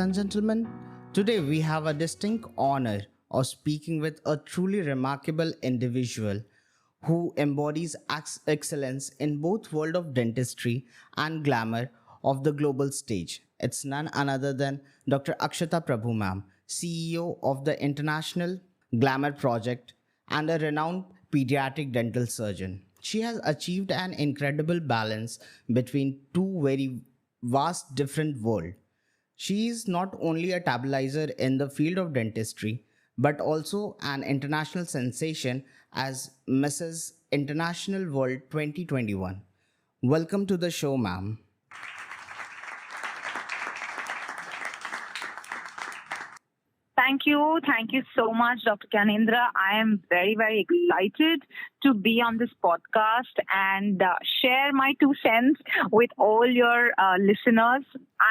and gentlemen, today we have a distinct honor of speaking with a truly remarkable individual who embodies excellence in both world of dentistry and glamour of the global stage. It's none other than Dr. Akshata Prabhu ma'am, CEO of the International Glamour Project and a renowned pediatric dental surgeon. She has achieved an incredible balance between two very vast different worlds. She is not only a tabloizer in the field of dentistry, but also an international sensation as Mrs. International World 2021. Welcome to the show, ma'am. Thank you. Thank you so much, Dr. Kanendra. I am very, very excited to be on this podcast and share my 2 cents with all your listeners.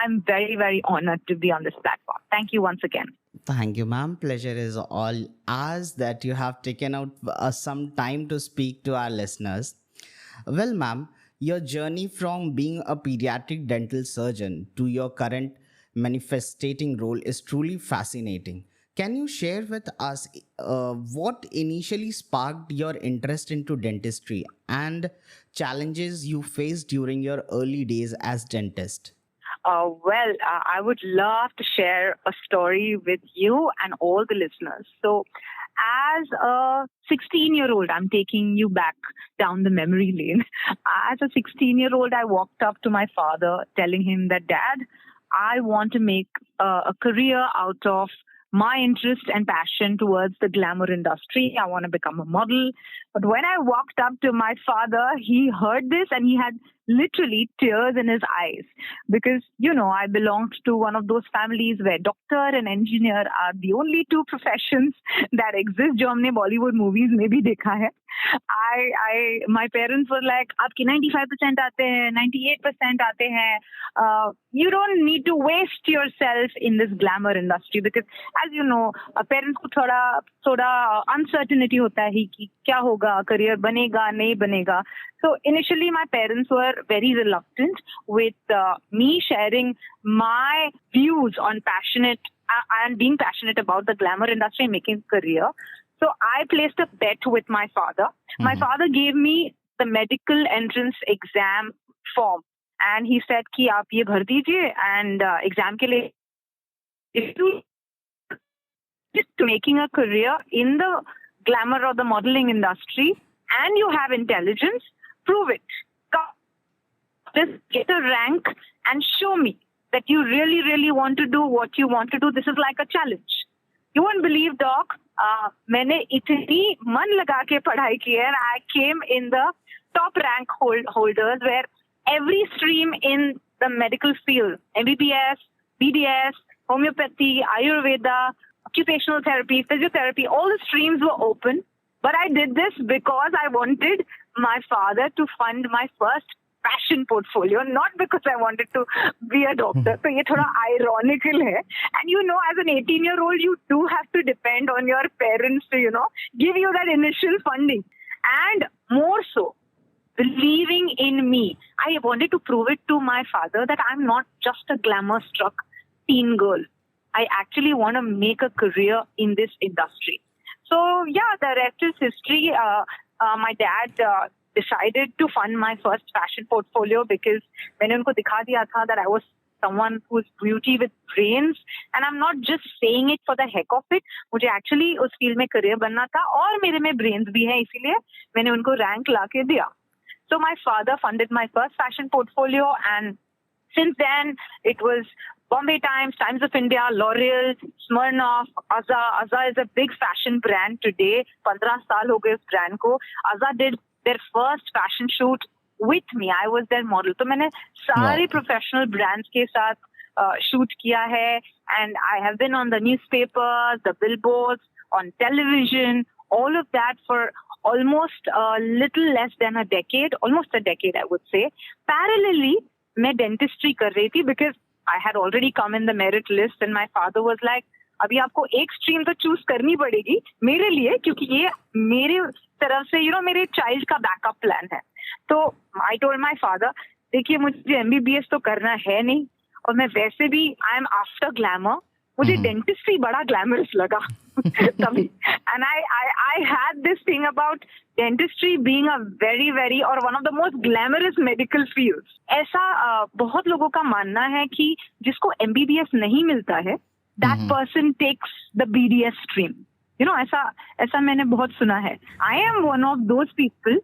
I'm very, very honored to be on this platform. Thank you once again. Thank you, ma'am. Pleasure is all ours that you have taken out some time to speak to our listeners. Well, ma'am, your journey from being a pediatric dental surgeon to your current manifesting role is truly fascinating. Can you share with us what initially sparked your interest into dentistry and challenges you faced during your early days as dentist? I would love to share a story with you and all the listeners. So, as a 16-year-old, I'm taking you back down the memory lane. As a 16-year-old, I walked up to my father telling him that, Dad, I want to make a career out of my interest and passion towards the glamour industry. I want to become a model. But when I walked up to my father, he heard this and he had literally tears in his eyes because, I belonged to one of those families where doctor and engineer are the only two professions that exist जो हमने Bollywood movies में भी देखा है. My parents were like, आपके 95% आते हैं, 98% आते हैं. You don't need to waste yourself in this glamour industry because, as you know, parents को थोड़ा uncertainty होता है कि क्या होगा, career बनेगा, नहीं बनेगा. So initially, my parents were very reluctant with me sharing my views on being passionate about the glamour industry and making a career. So I placed a bet with my father. Mm-hmm. My father gave me the medical entrance exam form and he said कि आप ये भर दीजिए and exam के लिए if you just making a career in the glamour or the modeling industry and you have intelligence, prove it. Just get a rank and show me that you really, really want to do what you want to do. This is like a challenge. You won't believe, Doc, मैंने इतनी मन लगा के पढ़ाई की है. I came in the top rank holders where every stream in the medical field, MBBS, BDS, homeopathy, Ayurveda, occupational therapy, physiotherapy, all the streams were open. But I did this because I wanted my father to fund my first fashion portfolio, not because I wanted to be a doctor. So ये थोड़ा ironical है. And as an 18-year-old, you do have to depend on your parents to, give you that initial funding. And more so, believing in me. I wanted to prove it to my father that I'm not just a glamour-struck teen girl. I actually want to make a career in this industry. So, yeah, the rest is history. My dad decided to fund my first fashion portfolio because मैंने उनको दिखा दिया था that I was someone who's beauty with brains and I'm not just saying it for the heck of it. मुझे actually उस field में career बनना था और मेरे में brains भी हैं इसीलिए मैंने उनको rank ला के दिया. So my father funded my first fashion portfolio and since then it was Bombay Times, Times of India, L'Oreal, Smirnoff, Azza. Azza is a big fashion brand today. 15 साल हो गए उस brand को. Azza did their first fashion shoot with me. I was their model. तो मैंने सारे professional brands के साथ shoot किया है and I have been on the newspapers, the billboards, on television, all of that for almost a little less than a decade, almost a decade I would say. Parallelly, मैं dentistry कर रही थी because I had already come in the merit list and my father was like, अभी आपको एक stream तो choose करनी पड़ेगी मेरे लिए क्योंकि ये मेरे तरफ से मेरे चाइल्ड का बैकअप प्लान है. तो आई टोल्ड माय फादर देखिए मुझे एमबीबीएस तो करना है नहीं और मैं वैसे भी आई एम आफ्टर ग्लैमर, मुझे डेंटिस्ट्री बड़ा ग्लैमरस लगा तभी. And I had this thing about dentistry being a very very और one of the most glamorous medical fields. ऐसा बहुत लोगों का मानना है कि जिसको MBBS नहीं मिलता है, that person takes the BDS stream. You know, ऐसा मैंने बहुत सुना है. I am one of those people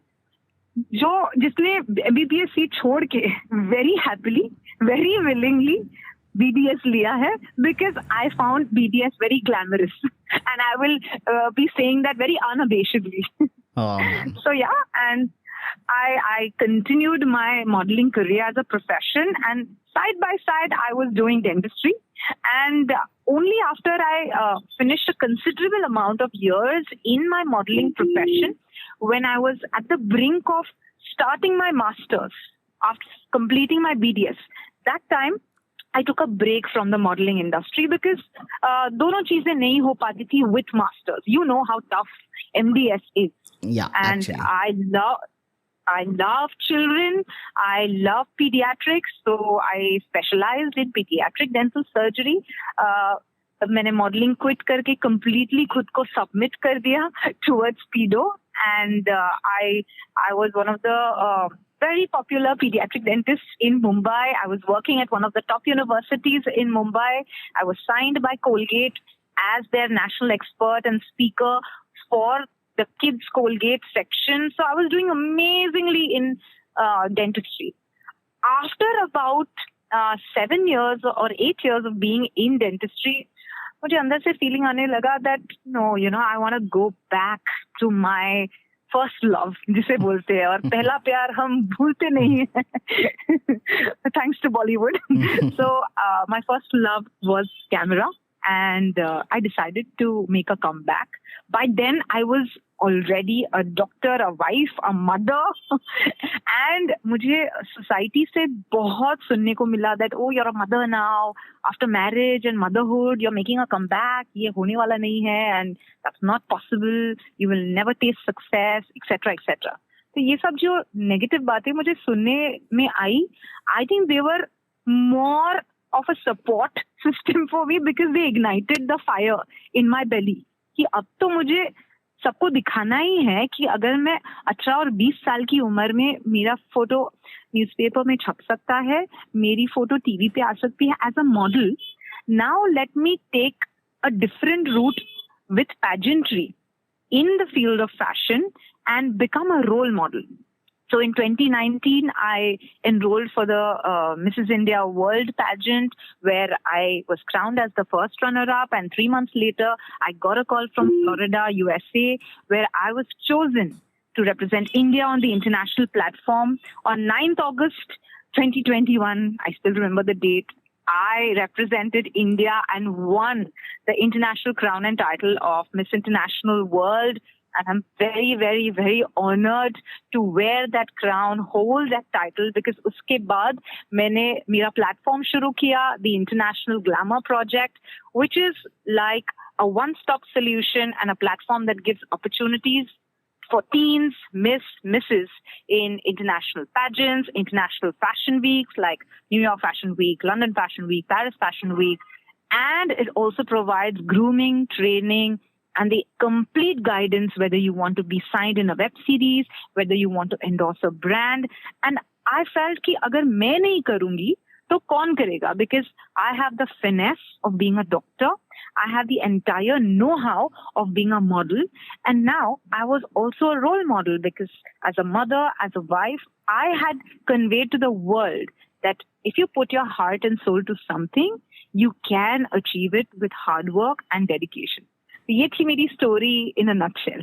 जिसने MBBS सीट छोड़ के very happily, very willingly BDS लिया है, because I found BDS very glamorous and I will be saying that very unabashedly. Oh. So yeah, and I continued my modeling career as a profession, and side by side I was doing dentistry. And only after I finished a considerable amount of years in my modeling profession, when I was at the brink of starting my masters after completing my BDS, that time I took a break from the modeling industry because दोनों चीजें नहीं हो पाती थी with masters. You know how tough MDS is. Yeah, and actually. I love children. I love pediatrics. So I specialized in pediatric dental surgery. मैंने modeling quit करके completely खुद को submit कर दिया towards pedo. And I was one of the very popular pediatric dentists in Mumbai. I was working at one of the top universities in Mumbai. I was signed by Colgate as their national expert and speaker for the kids Colgate section. So I was doing amazingly in dentistry. After about 7 years or 8 years of being in dentistry, मुझे अंदर से feeling आने लगा that no, you know, I want to go back to my first love, जिसे बोलते हैं, और पहला प्यार हम भूलते नहीं हैं. Thanks to Bollywood. So my first love was camera, and I decided to make a comeback. By then I was already a doctor, a wife, a mother, and मुझे society से बहुत सुनने को मिला that oh, you're a mother now, after marriage and motherhood you're making a comeback, ये होने वाला नहीं है, and that's not possible, you will never taste success, etc. etc. तो ये सब जो negative बातें मुझे सुनने में आई, I think they were more of a support system for me because they ignited the fire in my belly कि अब तो मुझे सबको दिखाना ही है कि अगर मैं 18 और 20 साल की उम्र में मेरा फोटो न्यूज़पेपर में छप सकता है, मेरी फोटो टीवी पे आ सकती है as a model. Now let me take a different route with pageantry in the field of fashion and become a role model. So in 2019, I enrolled for the Mrs. India World pageant where I was crowned as the first runner-up, and 3 months later, I got a call from Florida, USA, where I was chosen to represent India on the international platform. On 9th August 2021, I still remember the date, I represented India and won the international crown and title of Miss International World. And I'm very, very, very honored to wear that crown, hold that title, because uske baad मैंने मेरा platform शुरू किया, the International Glamour Project, which is like a one-stop solution and a platform that gives opportunities for teens, misses in international pageants, international fashion weeks like New York Fashion Week, London Fashion Week, Paris Fashion Week. And it also provides grooming, training, and the complete guidance, whether you want to be signed in a web series, whether you want to endorse a brand. And I felt कि अगर मैं नहीं करूँगी तो कौन करेगा? Because I have the finesse of being a doctor. I have the entire know-how of being a model. And now I was also a role model because as a mother, as a wife, I had conveyed to the world that if you put your heart and soul to something, you can achieve it with hard work and dedication. ये थी मेरी story in a nutshell.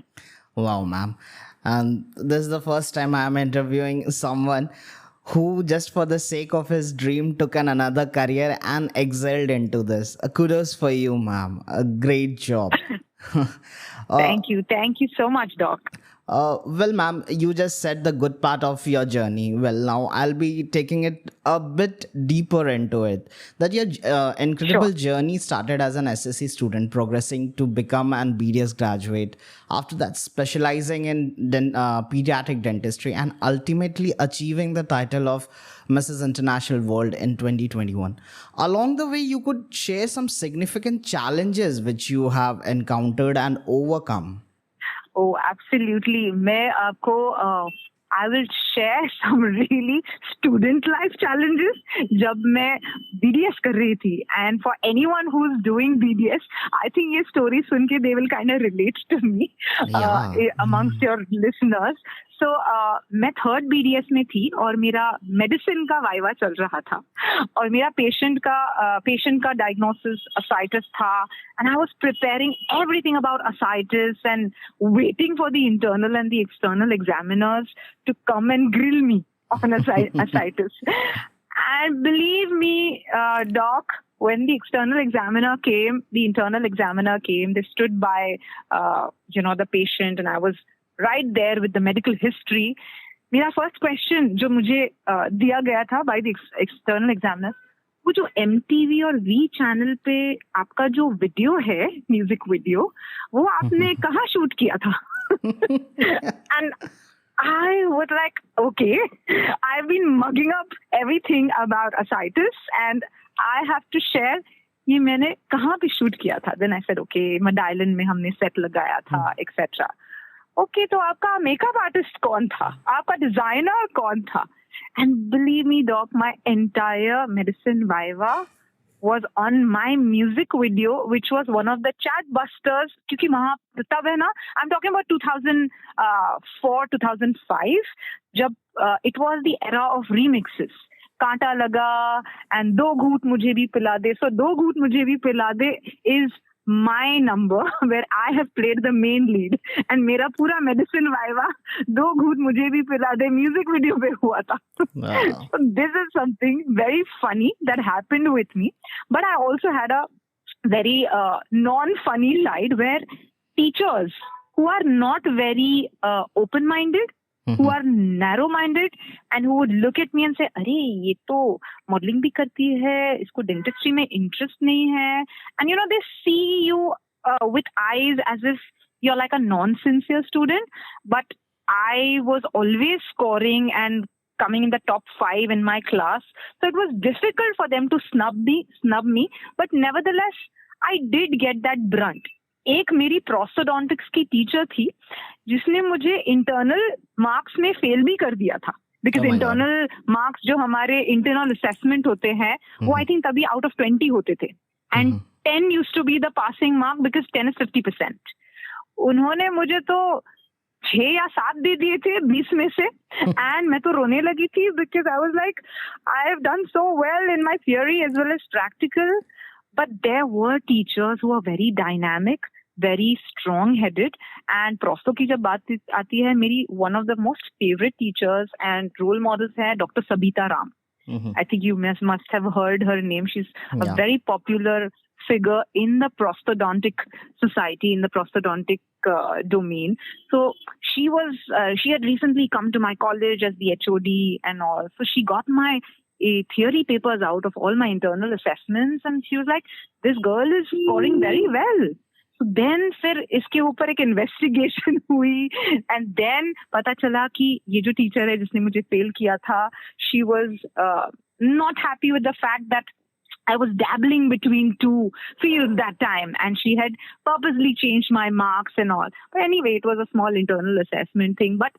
Wow, ma'am. And this is the first time I am interviewing someone who just for the sake of his dream took another career and excelled into this. Kudos for you, ma'am. A great job. Thank you so much, Doc. Well, ma'am, you just said the good part of your journey. Well, now I'll be taking it a bit deeper into it. That your Sure. incredible journey started as an SSC student, progressing to become an BDS graduate. After that, specializing in pediatric dentistry and ultimately achieving the title of Mrs. International World in 2021. Along the way, you could share some significant challenges which you have encountered and overcome. Oh, absolutely. I will share some really student life challenges जब मैं BDS कर रही थी. And for anyone who's doing BDS, I think ये story सुन के they will kind of relate to me Yeah. amongst your listeners. So मैं third BDS में थी और मेरा मेडिसिन का वाइवा चल रहा था और मेरा पेशेंट का डायग्नोसिस ascites था and I was preparing everything about ascites and waiting for the internal and the external examiners to come and grill me on ascites. And believe me, doc, when the internal examiner came, they stood by, the patient, and I was right there with the medical history. मेरा first question जो मुझे दिया गया था by the external examiner, वो जो MTV और V channel पे आपका जो वीडियो है, म्यूजिक वीडियो, वो आपने कहाँ शूट किया था? And I was like, okay, I've been mugging up everything about ascites and I have to share ये मैंने कहाँ पे शूट किया था. Then I said, okay, Medallion में हमने सेट लगाया था, etc. ओके, तो आपका मेकअप आर्टिस्ट कौन था, आपका डिजाइनर कौन था? And believe me doc, my entire medicine viva was on my music video, which was one of the chat busters. क्योंकि वहाँ तब है ना, I'm talking about 2004, 2005, जब it was the era of remixes. कांटा लगा and दो घूट मुझे भी पिला दे. So दो घूट मुझे भी पिला दे is my number where I have played the main lead and मेरा पूरा medicine वाइवा दो घूट मुझे भी पिला दे म्यूजिक वीडियो पे हुआ था. So this is something very funny that happened with me, but I also had a very non-funny side where teachers who are not very open-minded, who are narrow-minded and who would look at me and say, अरे ये तो modeling भी करती है, इसको dentistry में interest नहीं है, and they see you with eyes as if you're like a non-sincere student. But I was always scoring and coming in the top 5 in my class, so it was difficult for them to snub me, but nevertheless I did get that brunt. एक मेरी प्रोस्टोडोंटिक्स की teacher थी जिसने मुझे internal marks में fail भी कर दिया था, बिकॉज इंटरनल मार्क्स जो हमारे इंटरनल असेसमेंट होते हैं वो आई थिंक तभी आउट ऑफ 20 होते थे and 10 used to be the passing mark because 10 is 50%. उन्होंने मुझे तो 6 या 7 दे दिए थे 20 में से एंड मैं तो रोने लगी थी because I was like I have done so well in my theory as well as practical. But there were teachers who are very dynamic, very strong-headed, and prosto की जब बात आती है, मेरी one of the most favorite teachers and role models है Dr. Sabita Ram. I think you must have heard her name. She's a very popular figure in the prosthodontic society, in the prosthodontic domain. So she had recently come to my college as the HOD and all. So she got my theory papers out of all my internal assessments and she was like, this girl is scoring very well. So then फिर इसके ऊपर एक investigation हुई and then पता चला कि ये जो teacher है जिसने मुझे fail किया था, she was not happy with the fact that I was dabbling between two fields that time and she had purposely changed my marks and all. But anyway, it was a small internal assessment thing. But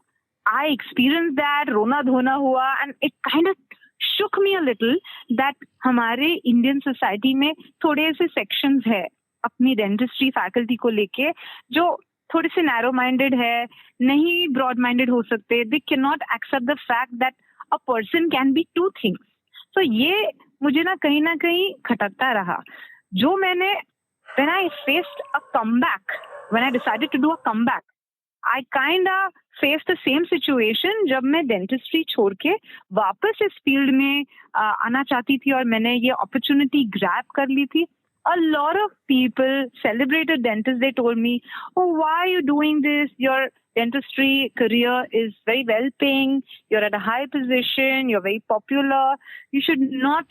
I experienced that, rona dhona hua, and it kind of shook me a little that हमारे Indian society में थोड़े से sections है अपनी dentistry faculty को लेके जो थोड़े से नैरो माइंडेड है, नहीं ब्रॉड माइंडेड हो सकते. They can not accept the fact that a person can be two things. तो ये मुझे ना कहीं खटकता रहा. जो मैंने when I faced a comeback, when I decided to do a comeback, I kind of faced the same situation जब मैं डेंटिस्ट्री छोड़ के वापस इस फील्ड में आना चाहती थी और मैंने ये अपॉर्चुनिटी ग्रैब कर ली थी. a lot of people, celebrated dentists, they told me, oh, why are you doing this? Your dentistry career is very well paying. You're at a high position. You're very popular. You should not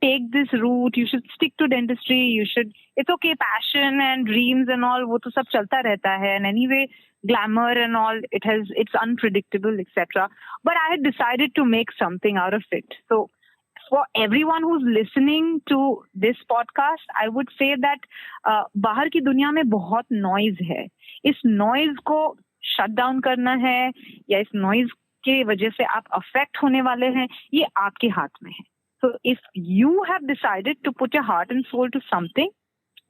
take this route. You should stick to dentistry. It's okay, passion and dreams and all, wo to sab chalta rehta hai. And anyway, glamour and all, it's unpredictable, etc. But I had decided to make something out of it. So for everyone who's listening to this podcast, I would say that बाहर की दुनिया में बहुत noise है. इस noise को shut down करना है या इस noise के वजह से आप affect होने वाले हैं, ये आपके हाथ में है. So if you have decided to put your heart and soul to something,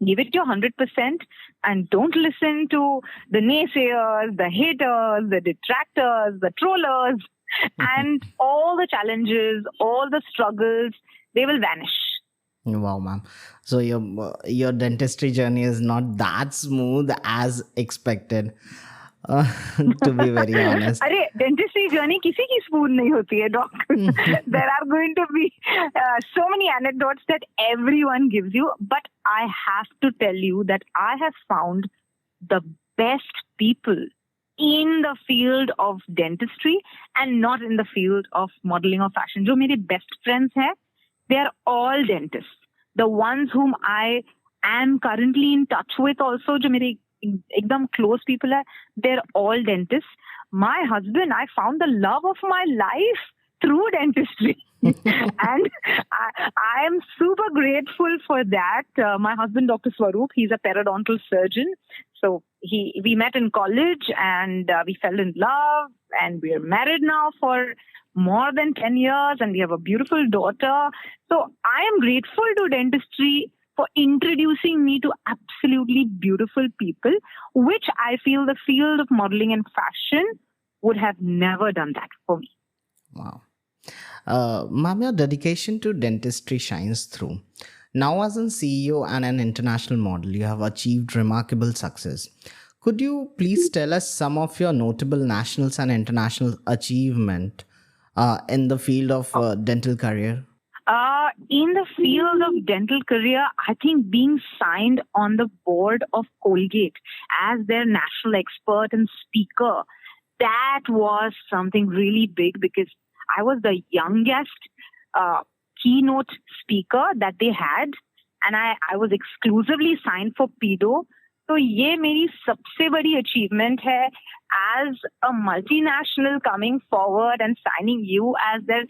give it your 100% and don't listen to the naysayers, the haters, the detractors, the trollers, and all the challenges, all the struggles, they will vanish. Wow, ma'am. So your dentistry journey is not that smooth as expected, to be very honest. अरे dentistry journey किसी की smooth नहीं होती है, doc. There are going to be so many anecdotes that everyone gives you, but I have to tell you that I have found the best people in the field of dentistry and not in the field of modeling or fashion. जो मेरे best friends हैं, they are all dentists. The ones whom I am currently in touch with also, जो मेरे एकदम close people हैं, they're all dentists. My husband, I found the love of my life through dentistry. And I am super grateful for that. My husband, Dr. Swaroop, he's a periodontal surgeon. So we met in college and we fell in love, and we're married now for more than 10 years and we have a beautiful daughter. So I am grateful to dentistry for introducing me to absolutely beautiful people, which I feel the field of modeling and fashion would have never done that for me. Wow. Ma'am, your dedication to dentistry shines through. Now, as an CEO and an international model, you have achieved remarkable success. Could you please tell us some of your notable national and international achievement in the field of dental career? In the field of dental career, I think being signed on the board of Colgate as their national expert and speaker, that was something really big because I was the youngest keynote speaker that they had, and I was exclusively signed for pedo. तो ये मेरी सबसे बड़ी achievement है as a multinational coming forward and signing you as their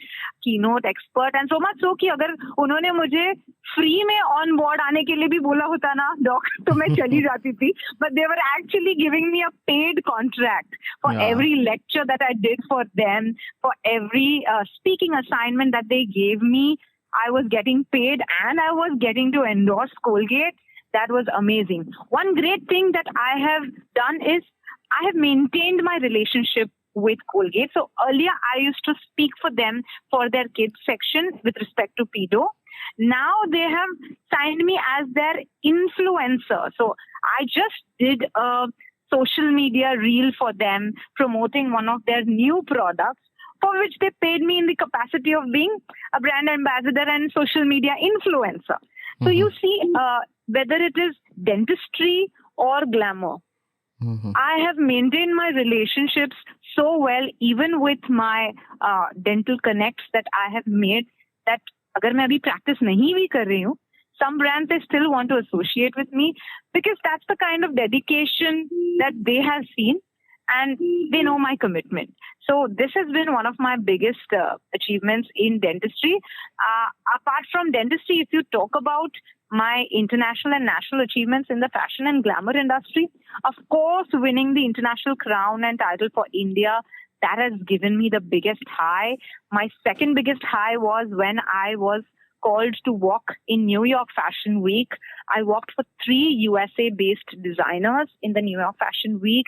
keynote expert, and so much so कि अगर उन्होंने मुझे free में on board आने के लिए भी बोला होता ना doc, तो मैं चली जाती थी. But they were actually giving me a paid contract for every lecture that I did for them, for every speaking assignment that they gave me. I was getting paid and I was getting to endorse Colgate. That was amazing. One great thing that I have done is I have maintained my relationship with Colgate. So earlier I used to speak for them for their kids section with respect to pedo. Now they have signed me as their influencer. So I just did a social media reel for them promoting one of their new products, for which they paid me in the capacity of being a brand ambassador and social media influencer. So you see, whether it is dentistry or glamour, I have maintained my relationships so well, even with my dental connects that I have made, that अगर मैं अभी practice नहीं भी कर रही हूँ, some brands, they still want to associate with me because that's the kind of dedication that they have seen and they know my commitment. So this has been one of my biggest achievements in dentistry. Apart from dentistry, if you talk about my international and national achievements in the fashion and glamour industry, of course, winning the international crown and title for India, that has given me the biggest high. My second biggest high was when I was called to walk in New York Fashion Week. I walked for 3 USA-based designers in the New York Fashion Week,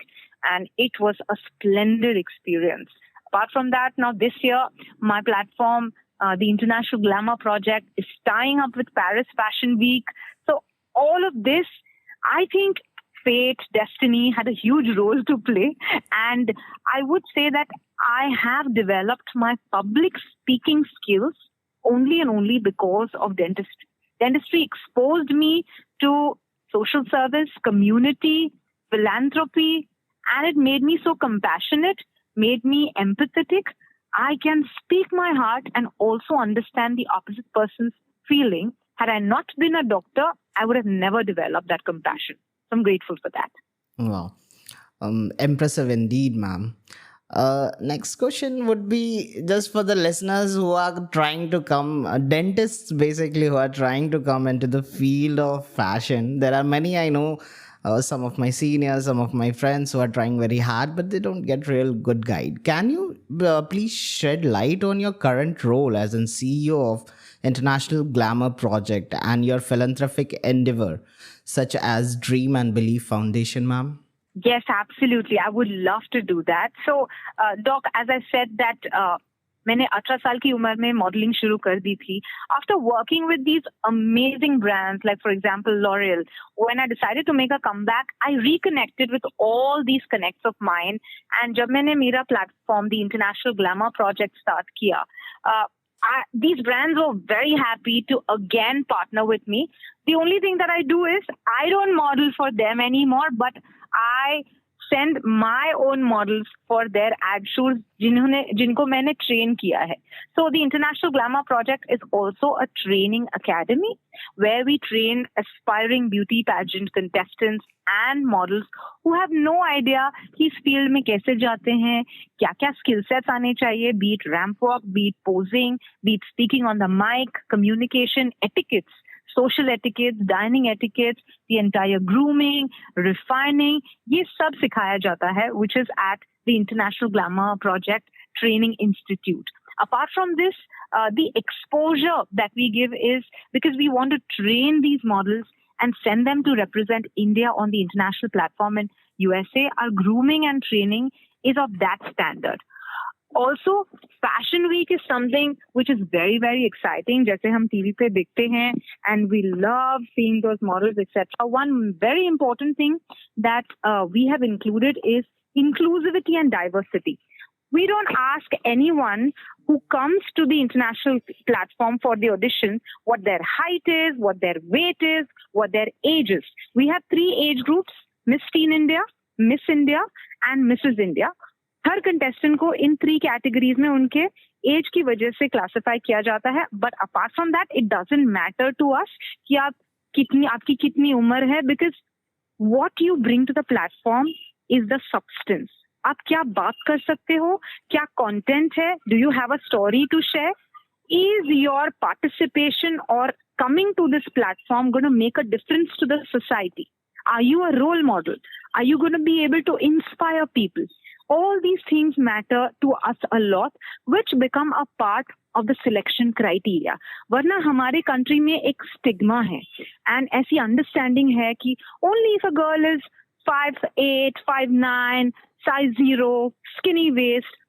and it was a splendid experience. Apart from that, now this year, my platform, the International Glamour Project, is tying up with Paris Fashion Week. So all of this, I think fate, destiny had a huge role to play. And I would say that I have developed my public speaking skills only and only because of dentistry. Dentistry exposed me to social service, community, philanthropy, and it made me so compassionate, made me empathetic. I can speak my heart and also understand the opposite person's feeling. Had I not been a doctor, I would have never developed that compassion. So I'm grateful for that. Wow. Impressive indeed, ma'am. Next question would be just for the listeners who are trying to come, dentists basically who are trying to come into the field of fashion. There are many I know, some of my seniors, some of my friends who are trying very hard, but they don't get real good guide. Can you please shed light on your current role as in CEO of International Glamour Project and your philanthropic endeavor, such as Dream and Belief Foundation, ma'am? Yes, absolutely. I would love to do that. So, Doc, as I said that मैंने 18 साल की उम्र में modeling शुरू कर दी थी. After working with these amazing brands, like for example L'Oreal, when I decided to make a comeback, I reconnected with all these connects of mine. And जब मैंने मेरा platform, the International Glamour Project, start किया, these brands were very happy to again partner with me. The only thing that I do is I don't model for them anymore, but I send my own models for their ad shoots जिनको मैंने train किया है. So the International Glamour Project is also a training academy where we train aspiring beauty pageant contestants and models who have no idea कि इस field में कैसे जाते हैं, क्या-क्या skill sets आने चाहिए, be it ramp walk, be it posing, be it speaking on the mic, communication, etiquettes, social etiquettes, dining etiquettes, the entire grooming, refining, ये सब सिखाया जाता है, which is at the International Glamour Project Training Institute. Apart from this, the exposure that we give is because we want to train these models and send them to represent India on the international platform in USA. Our grooming and training is of that standard. Also, Fashion Week is something which is very, very exciting. जैसे हम TV पे देखते हैं, and we love seeing those models, etc. One very important thing that we have included is inclusivity and diversity. We don't ask anyone who comes to the international platform for the audition what their height is, what their weight is, what their age is. We have 3 age groups: Miss Teen India, Miss India, and Mrs. India. Her contestant को इन 3 categories में उनके as की वजह से classify किया जाता है. But apart from that it doesn't matter to us कि आपकी कितनी उम्र है, because what you bring to the platform is the substance. आप क्या बात कर सकते हो, क्या कंटेंट है, do you have a story to share, is your participation or coming to this platform going to make a difference to the society? Are you a role model? Are you going to be able to inspire people? All these things matter to us a lot, which become a part of the selection criteria. वरना हमारे country में एक stigma है, and ऐसी understanding है कि only if a girl is 5'8", 5'9", size 0, skinny waist,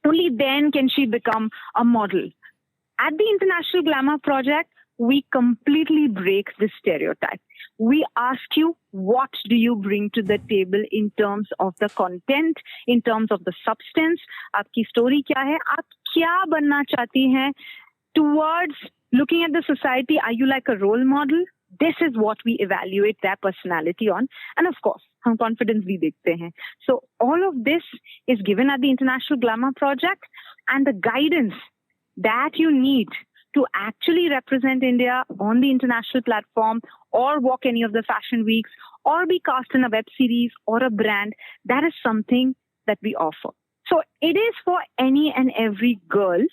only then can she become a model. At the International Glamour Project, we completely break this stereotype. We ask you, what do you bring to the table in terms of the content, in terms of the substance? आपकी story क्या है? आप क्या बनना चाहती हैं? Towards looking at the society, are you like a role model? This is what we evaluate their personality on. And of course, हम confidence भी देखते हैं. So all of this is given at the International Glamour Project, and the guidance that you need to actually represent India on the international platform or walk any of the fashion weeks or be cast in a web series or a brand, that is something that we offer. So it is for any and every girl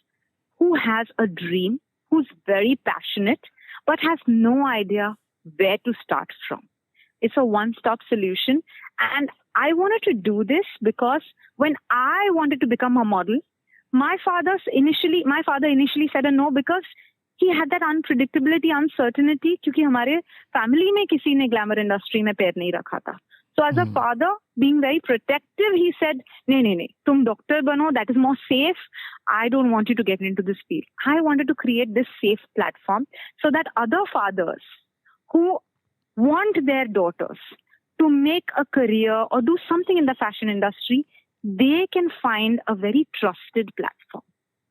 who has a dream, who's very passionate, but has no idea where to start from. It's a one-stop solution. And I wanted to do this because when I wanted to become a model, my father initially said a no because he had that unpredictability, uncertainty, क्योंकि हमारे family में किसी ने glamour industry में पैर नहीं रखा था. So as a father, being very protective, he said, नहीं, तुम doctor बनो, that is more safe. I don't want you to get into this field. I wanted to create this safe platform so that other fathers who want their daughters to make a career or do something in the fashion industry, they can find a very trusted platform.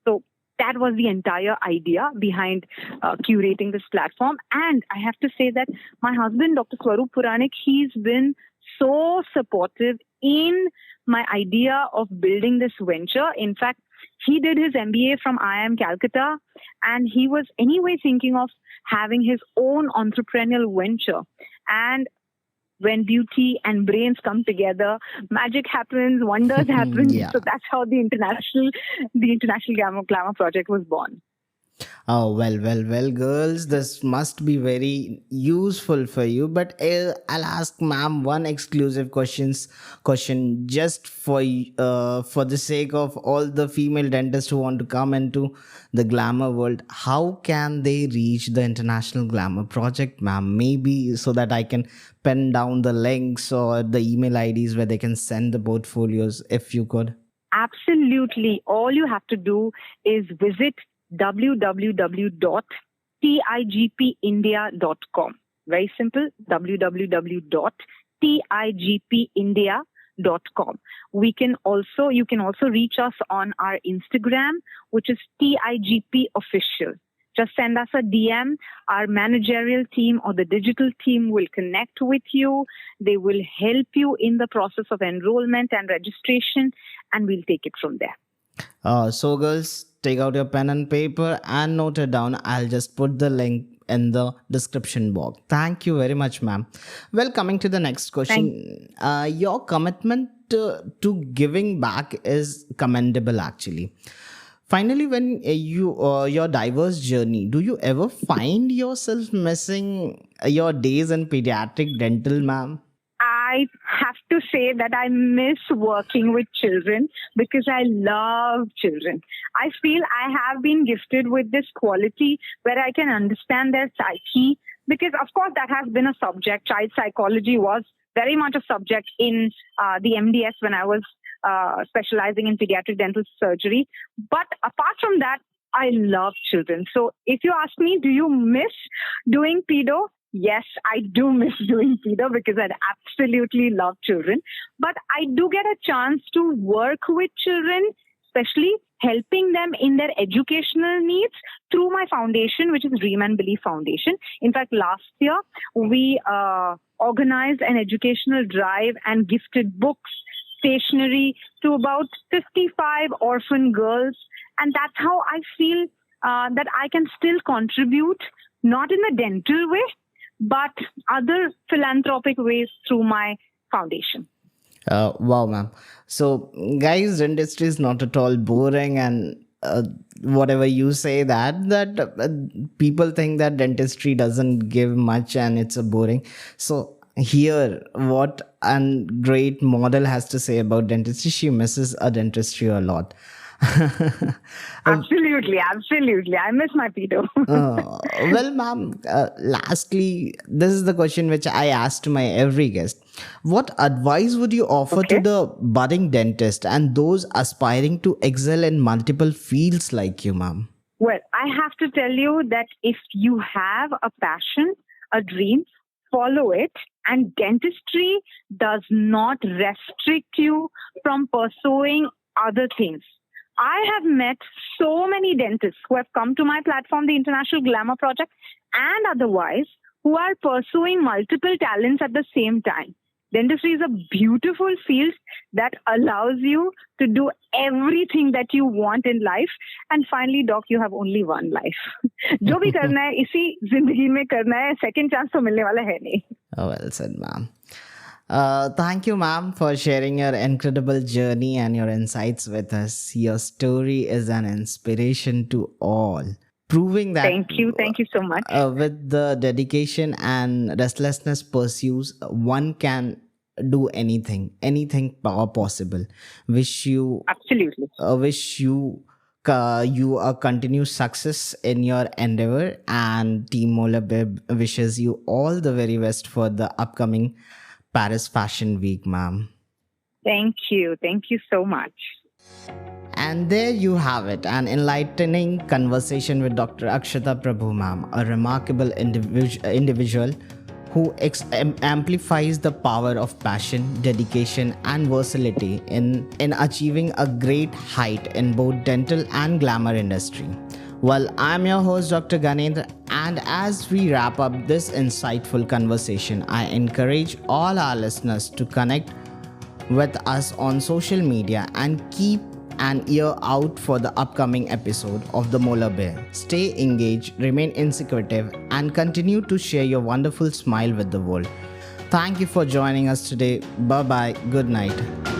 So That was the entire idea behind curating this platform. And I have to say that my husband, Dr. Swaroop Puranik, he's been so supportive in my idea of building this venture. In fact, he did his MBA from IIM Calcutta, and he was anyway thinking of having his own entrepreneurial venture. And when beauty and brains come together, magic happens, wonders happen. Yeah. So that's how the International Glamour Project was born. Oh, well, girls, this must be very useful for you. But I'll ask ma'am one exclusive question just for the sake of all the female dentists who want to come into the glamour world. How can they reach the International Glamour Project, ma'am? Maybe so that I can pen down the links or the email IDs where they can send the portfolios, if you could. Absolutely. All you have to do is visit www.tigpindia.com. Very simple, www.tigpindia.com. You can also reach us on our Instagram, which is TIGP official. Just send us a DM. Our managerial team or the digital team will connect with you. They will help you in the process of enrollment and registration, and we'll take it from there. So, girls, take out your pen and paper and note it down. I'll just put the link in the description box. Thank you very much, ma'am. Well, coming to the next question, your commitment to giving back is commendable, actually. Finally, when your diverse journey, do you ever find yourself missing your days in pediatric dental, ma'am? I have to say that I miss working with children because I love children. I feel I have been gifted with this quality where I can understand their psyche, because of course that has been a subject. Child psychology was very much a subject in the MDS when I was specializing in pediatric dental surgery. But apart from that, I love children. So if you ask me, do you miss doing pedo? Yes, I do miss doing pedo because I absolutely love children. But I do get a chance to work with children, especially helping them in their educational needs through my foundation, which is Dream and Believe Foundation. In fact, last year, we organized an educational drive and gifted books, stationery to about 55 orphan girls. And that's how I feel that I can still contribute, not in a dental way, but other philanthropic ways through my foundation. Wow, ma'am. So, guys, dentistry is not at all boring, and whatever you say that people think that dentistry doesn't give much and it's a boring. So, here, what a great model has to say about dentistry. She misses a dentistry a lot. Absolutely. I miss my pedo. Well, ma'am, lastly, this is the question which I ask to my every guest. What advice would you offer to the budding dentist and those aspiring to excel in multiple fields like you, ma'am? Well, I have to tell you that if you have a passion, a dream, follow it. And dentistry does not restrict you from pursuing other things. I have met so many dentists who have come to my platform, the International Glamour Project, and otherwise, who are pursuing multiple talents at the same time. Dentistry is a beautiful field that allows you to do everything that you want in life. And finally, doc, you have only one life. जो भी करना है इसी जिंदगी में करना है, second chance तो मिलने वाला है नहीं. Oh, well said, ma'am. Thank you, ma'am, for sharing your incredible journey and your insights with us. Your story is an inspiration to all, proving that Thank you so much. With the dedication and restlessness pursues, one can do anything possible. Wish you Absolutely. Wish you a continued success in your endeavor, and Team MolarBear wishes you all the very best for the upcoming Paris Fashion Week, ma'am. Thank you so much. And there you have it, an enlightening conversation with Dr. Akshata Prabhu, ma'am, a remarkable individual who amplifies the power of passion, dedication, and versatility in achieving a great height in both dental and glamour industry. Well, I'm your host, Dr. Ganendra, and as we wrap up this insightful conversation, I encourage all our listeners to connect with us on social media and keep an ear out for the upcoming episode of the MolarBear. Stay engaged, remain inquisitive, and continue to share your wonderful smile with the world. Thank you for joining us today. Bye bye. Good night.